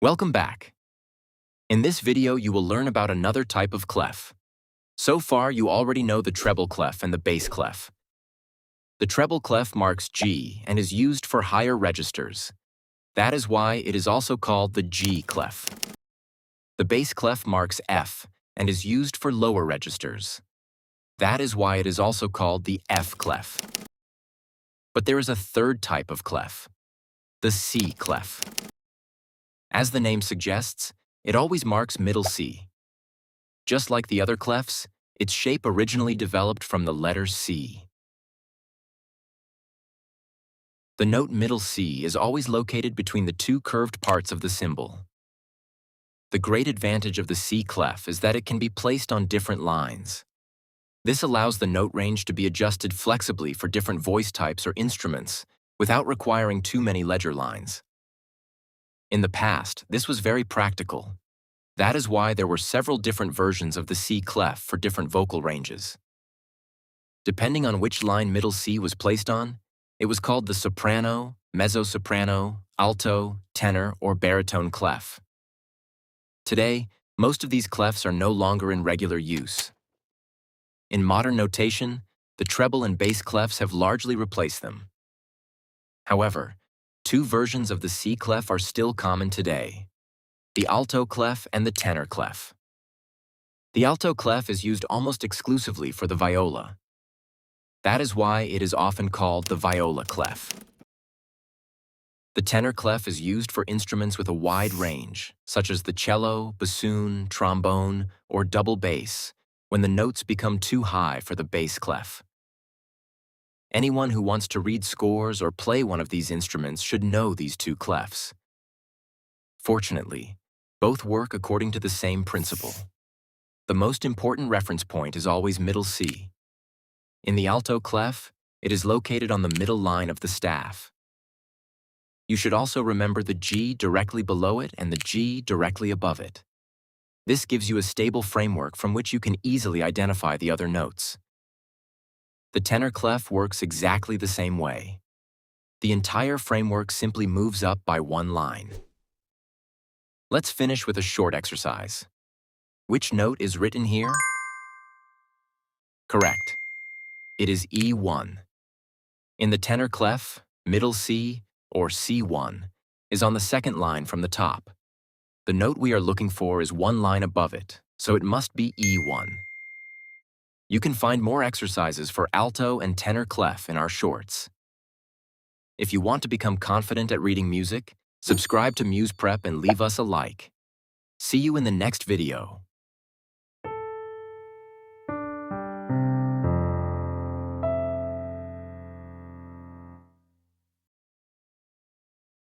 Welcome back. In this video, you will learn about another type of clef. So far, you already know the treble clef and the bass clef. The treble clef marks G and is used for higher registers. That is why it is also called the G clef. The bass clef marks F and is used for lower registers. That is why it is also called the F clef. But there is a third type of clef, the C clef. As the name suggests, it always marks middle C. Just like the other clefs, its shape originally developed from the letter C. The note middle C is always located between the two curved parts of the symbol. The great advantage of the C clef is that it can be placed on different lines. This allows the note range to be adjusted flexibly for different voice types or instruments without requiring too many ledger lines. In the past, this was very practical. That is why there were several different versions of the C clef for different vocal ranges. Depending on which line middle C was placed on, it was called the soprano, mezzo-soprano, alto, tenor, or baritone clef. Today, most of these clefs are no longer in regular use. In modern notation, the treble and bass clefs have largely replaced them. However, two versions of the C clef are still common today: the alto clef and the tenor clef. The alto clef is used almost exclusively for the viola. That is why it is often called the viola clef. The tenor clef is used for instruments with a wide range, such as the cello, bassoon, trombone, or double bass, when the notes become too high for the bass clef. Anyone who wants to read scores or play one of these instruments should know these two clefs. Fortunately, both work according to the same principle. The most important reference point is always middle C. In the alto clef, it is located on the middle line of the staff. You should also remember the G directly below it and the G directly above it. This gives you a stable framework from which you can easily identify the other notes. The tenor clef works exactly the same way. The entire framework simply moves up by one line. Let's finish with a short exercise. Which note is written here? Correct. It is E1. In the tenor clef, middle C, or C1, is on the second line from the top. The note we are looking for is one line above it, so it must be E1. You can find more exercises for alto and tenor clef in our shorts. If you want to become confident at reading music, subscribe to MusePrep and leave us a like. See you in the next video.